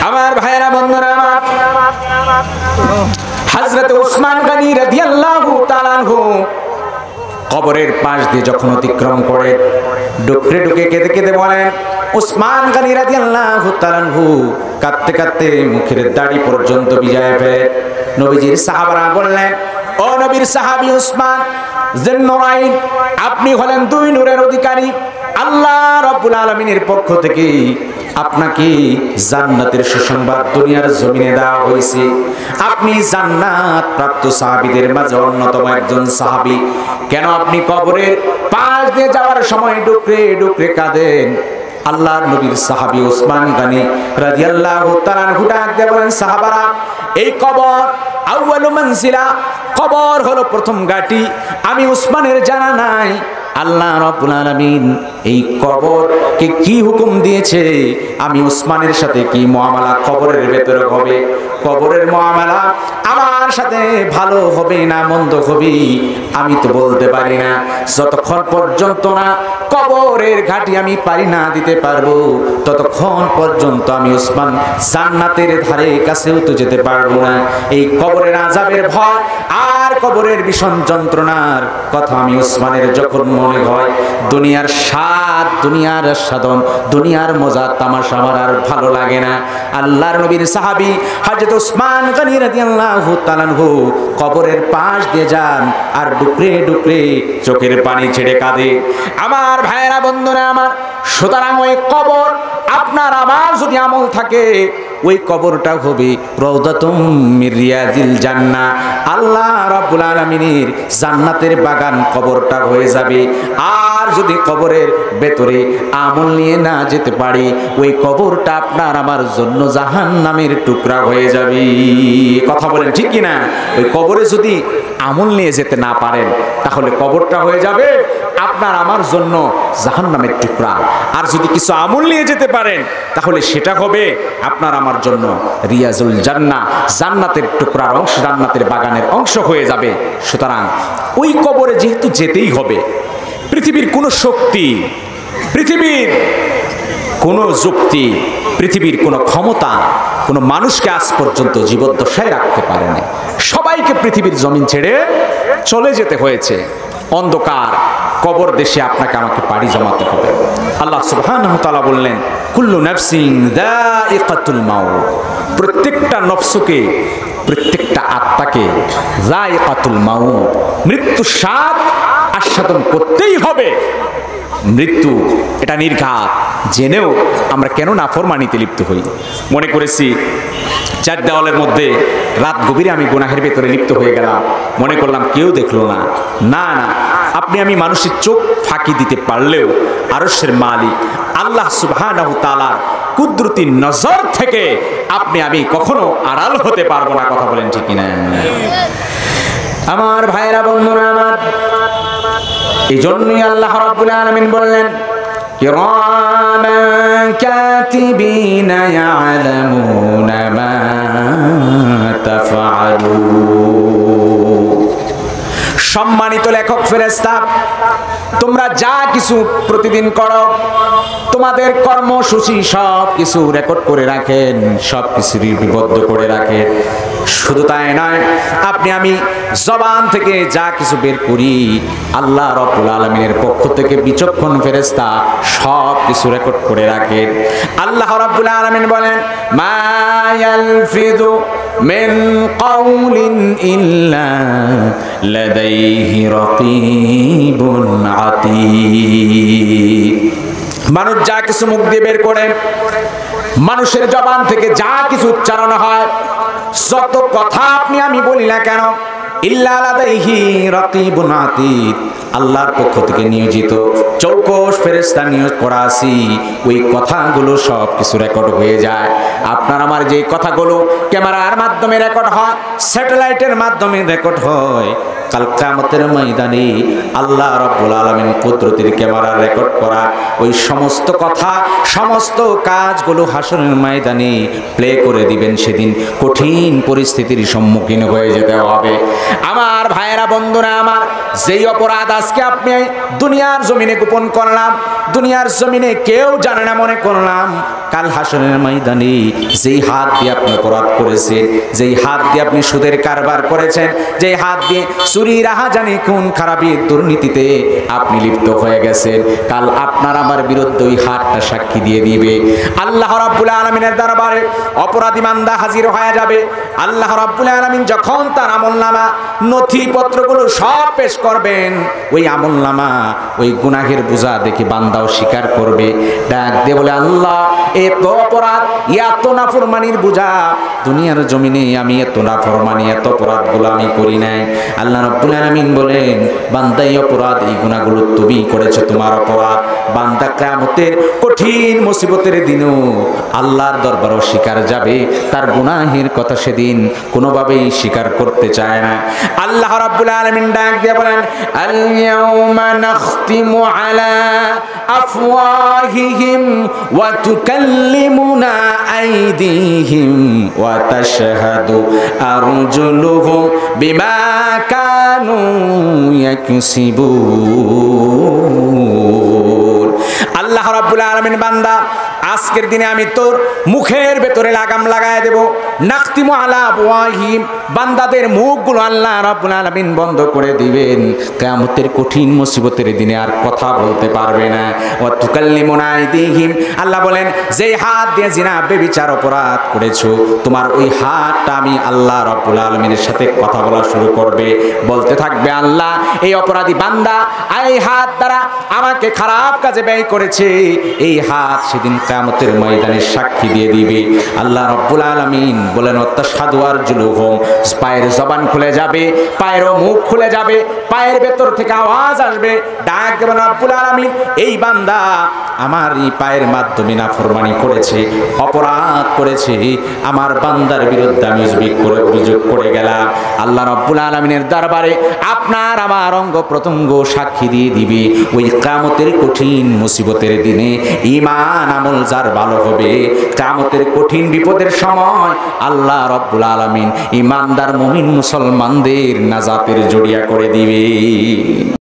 আমার ভাইয়েরা বন্ধুরা আমার, হযরত উসমান গনি রাদিয়াল্লাহু তাআলা আনহু কবরের পাশ দিয়ে যখন অতিক্রম করে ডুকরে ডুকে কেঁদে কেঁদে বলেন, উসমান গনি রাদিয়াল্লাহু তাআলা আনহু কাঁদতে কাঁদতে মুখের দাড়ি পর্যন্ত ভিজায় ফেলে। নবীজির সাহাবারা বললেন, ও নবীর সাহাবী উসমান জিন্নুরাইন, আপনি হলেন দুই নূরের অধিকারী। আল্লাহ রাব্বুল আলামিনের পক্ষ থেকে আপনাকে জান্নাতের সুসংবাদ দুনিয়ার জমিনে দেওয়া হয়েছে। আপনি জান্নাত প্রাপ্ত সাহাবীদের মাঝে অন্যতম একজন সাহাবী। কেন আপনি কবরের পাশ দিয়ে যাওয়ার সময় ডুকরে ডুকরে কাঁদেন? আল্লাহর নবীর সাহাবী উসমান গনি রাদিয়াল্লাহু তাআলা আনহু ডাক দিয়ে বলেন, সাহাবারা, এই কবর আউয়ালু মানজিলা, কবর হলো প্রথম ঘাঁটি। আমি উসমানের জানা নাই আল্লাহ রাব্বুল আলামিন এই কবরকে কি হুকুম দিয়েছে, আমি উসমানের সাথে কি মুআমালা কবরের ভেতরে হবে, কবরের মুআমালা আমার সাথে ভালো হবে না মন্দ হবে আমি তো বলতে পারি না। যতক্ষণ পর্যন্ত না কবরের ঘাঁটি আমি পারি না দিতে পারবো, ততক্ষণ পর্যন্ত আমি উসমান জান্নাতের ধারে কাছেও তো যেতে পারবো না। এই কবরের আযাবের ভয় আর কবরের ভীষণ যন্ত্রণার কথা আমি উসমানের যখন মনে হয়, দুনিয়ার স্বাদ, দুনিয়ার সাধন, দুনিয়ার মজা তামাশা আমার আর ভালো লাগে না। আল্লাহর নবীর সাহাবী হযরত উসমান গনি রাদিয়াল্লাহু তাআলা আনহু কবরের পাশ দিয়ে যান আর ডুকরে ডুকরে চোখের পানি ছেড়ে কাঁদে। আমার ভাইয়েরা বন্ধুরা আমার, সুতরাং ওই কবর আপনার আমার যদি আমল থাকে, ওই কবরটা হবে রাউদাতুম মির রিয়াজিল জান্নাহ, আল্লাহ রাব্বুল আলামিনের জান্নাতের বাগান কবরটা হয়ে যাবে। আর যদি কবরের ভেতরে আমল নিয়ে না যেতে পারি, ওই কবরটা আপনার আমার জন্য জাহান্নামের টুকরা হয়ে যাবে। কথা বলেন ঠিক কি না? ওই কবরে যদি আমল নিয়ে যেতে না পারেন, তাহলে কবরটা হয়ে যাবে আপনার আমার জন্য জাহান্নামের টুকরা। আর যদি কিছু আমল নিয়ে যেতে পারেন, তাহলে সেটা হবে আপনার আমার জন্য রিয়াজুল জান্নাহ, জান্নাতের টুকরার অংশ, জান্নাতের বাগানের অংশ হয়ে যাবে। সুতরাং ওই কবরে যেহেতু যেতেই হবে, পৃথিবীর কোনো শক্তি, পৃথিবীর কোনো যুক্তি, পৃথিবীর কোনো ক্ষমতা কোনো মানুষকে আজ পর্যন্ত জীবদ্দশায় রাখতে পারে না। সবাইকে পৃথিবীর জমিন ছেড়ে চলে যেতে হয়েছে। অন্ধকার কবর দেশে আপনাকে আমাকে পাড়ি জমাতে হবে। আল্লাহ সুবহানাহু ওয়া তাআলা বললেন, কুল্লু নাফসিন যায়িকাতুল মাউত, প্রত্যেকটা নফসকে, প্রত্যেকটা আত্মাকে যায়িকাতুল মাউত, মৃত্যু স্বাদ আস্বাদন করতেই হবে। মৃত্যু এটা নির্ঘাত, জেনেও আমরা কেন নাফরমানিতে লিপ্ত হই? মনে করেছি চার দেওয়ালের মধ্যে রাত গভীরে আমি গুনাহের ভেতরে লিপ্ত হয়ে গেলাম, মনে করলাম কেউ দেখলো না। না না, আপনি আমি মানুষের চোখ ফাঁকি দিতে পারলেও আরশের মালিক আল্লাহ সুবহানাহু ওয়া তাআলার কুদরতি নজর থেকে আপনি আমি কখনো আড়াল হতে পারবো না। কথা বলেন ঠিক কিনা? আমার ভাইরা বন্ধুরা আমার, এই জন্যই আল্লাহ রাব্বুল আলামিন বললেন, কিরামান কাতিবিনা ইয়ালামুনা মা তাফআলুন। সম্মানিত লেখক ফেরেশতা, তোমরা যা কিছু প্রতিদিন করো, তোমাদের কর্মসূচি সব কিছু রেকর্ড করে রাখেন, সব কিছু লিপিবদ্ধ করে রাখেন। শুধু তাই নয়, আপনি আমি জবান থেকে যা কিছু বের করি, আল্লাহ রাব্বুল আলামিনের পক্ষ থেকে বিচক্ষণ ফেরেশতা সব কিছু রেকর্ড করে রাখেন। আল্লাহ রাব্বুল আলামিন বলেন, মা ইয়ালফিযু মিন কাউলিন ইল্লা লাদাইহি রাকীবুন আতীদ। মানুষ যা কিছু মুখ দিয়ে বের করে, মানুষের জবান থেকে যা কিছু উচ্চারণ হয়, যত কথা আপনি আমি বলি না কেন, ইল্লা লাদাইহি রাকীবুন আতীদ, আল্লাহর পক্ষ থেকে নিয়োজিত চৌকস ফেরেশতা নিয়োগ করা আছি, ওই কথাগুলো সব কিছু রেকর্ড হয়ে যায়। আপনার আমার যে কথাগুলো ক্যামেরার মাধ্যমে রেকর্ড হয়, স্যাটেলাইটের মাধ্যমে রেকর্ড হয়, কাল কিয়ামতের ময়দানে আল্লাহ রাব্বুল আলামিন কুদরতের ক্যামেরা রেকর্ড করা ওই সমস্ত কথা, সমস্ত কাজগুলো হাসরের ময়দানে প্লে করে দিবেন। সেদিন কঠিন পরিস্থিতির সম্মুখীন হয়ে যেতে হবে। আমার ভাইয়েরা, বন্ধুরা আমার, যেই অপরাধ আজকে আপনি দুনিয়ার জমিনে গোপন করলাম, দুনিয়ার জমিনে কেউ জানে না মনে করলাম, কাল হাসরের ময়দানে যেই হাত দিয়ে আপনি অপরাধ করেছেন, যেই হাত দিয়ে আপনি সুদের কারবার করেছেন, যেই হাত দিয়ে চুরি, রাহাজানি, খুন খারাপি, দুর্নীতিতে আপনি লিপ্ত হয়ে গেছেন, কাল আপনার আমার বিরুদ্ধে ওই হাতটা সাক্ষী দিয়ে দিবে। আল্লাহ রাব্বুল আলামিনের দরবারে অপরাধী বান্দা হাজির হয়ে যাবে। আল্লাহ রাব্বুল আলামিন যখন তার আমলনামা, নথিপত্রগুলো সব পেশ করবেন, ওই আমলনামা, ওই গুনাহের বোঝা দেখে বান্দাও স্বীকার করবে, ডাক দিয়ে বলে, আল্লাহ এত অপরাধ, এত নাফরমানির বোঝা, দুনিয়ার জমিনে আমি এত নাফরমানি, এত অপরাধগুলো আমি করি নাই। আল্লাহ রাব্বুল আলামিন বলেন, বান্দা এই অপরাধ, এই গুনাহগুলো তুমি করেছো, তোমার অপরাধ। বান্দা কিয়ামতের কঠিন মুসিবতের দিনও আল্লাহর দরবারে স্বীকার যাবে, তার গুনাহের কথা সেদিন কোনোভাবেই স্বীকার করতে চায় না। আল্লাহ রাব্বুল আলামিন ডাক দিয়ে বলেন, আল ইয়াউমা নাখতিমু আলা আফওয়াহিহিম ওয়া তুকাল্লিমুনা আইদিহিম ওয়া তাশহাদু আরজুলুহুম বিমা কানু ইয়াকসিবুন। আল্লাহ রাব্বুল আলামিন, বান্দা আজকের দিনে আমি তোর মুখের ভেতরে লাগাম লাগায় দেব। নাখতিমু আলা আফওয়াহিহিম, বান্দাদের মুখগুলো আল্লাহ রাব্বুল আলামিন বন্ধ করে দিবেন। কিয়ামতের কঠিন মুসিবতের দিনে আর কথা বলতে পারবে না। ওয়া তুকাল্লিমুনা আইদিহিম, আল্লাহ বলেন, যেই হাত দিয়ে জিনা, বেবিচার, অপরাধ করেছো, তোমার ওই হাতটা আমি আল্লাহ রাব্বুল আলামিনের সাথে কথা বলা শুরু করবে, বলতে থাকবে, আল্লাহ এই অপরাধী বান্দা এই হাত দ্বারা আমাকে খারাপ কাজে ব্যয় করেছে, এই হাত সেদিন কিয়ামতের ময়দানে সাক্ষী দিয়ে দিবে। আল্লাহ রাব্বুল আলামিন বলেন, তাশহাদু আরজুলুহুম, পায়ের জবান খুলে যাবে, পায়ের মুখ খুলে যাবে, পায়ের ভেতর থেকে আওয়াজ আসবে, ডাক দেবেন রাব্বুল আলামিন, এই বান্দা আমার এই পায়ের মাধ্যমে নাফরমানি করেছে, অপরাধ করেছে, আমার বান্দার বিরুদ্ধে আমি অভিযোগ করে গেলাম। আল্লাহ রাব্বুল আলামিনের দরবারে আপনার আমার অঙ্গ প্রত্যঙ্গ সাক্ষী দিয়ে দিবে। ওই কিয়ামতের কঠিন মুসিবতের দিনে ঈমান আমল যার ভালো হবে, কিয়ামতের কঠিন বিপদের সময় আল্লাহ রাব্বুল আলামিন ঈমানদার মুমিন মুসলমানদের নাজাতের জড়িয়া করে দিবে।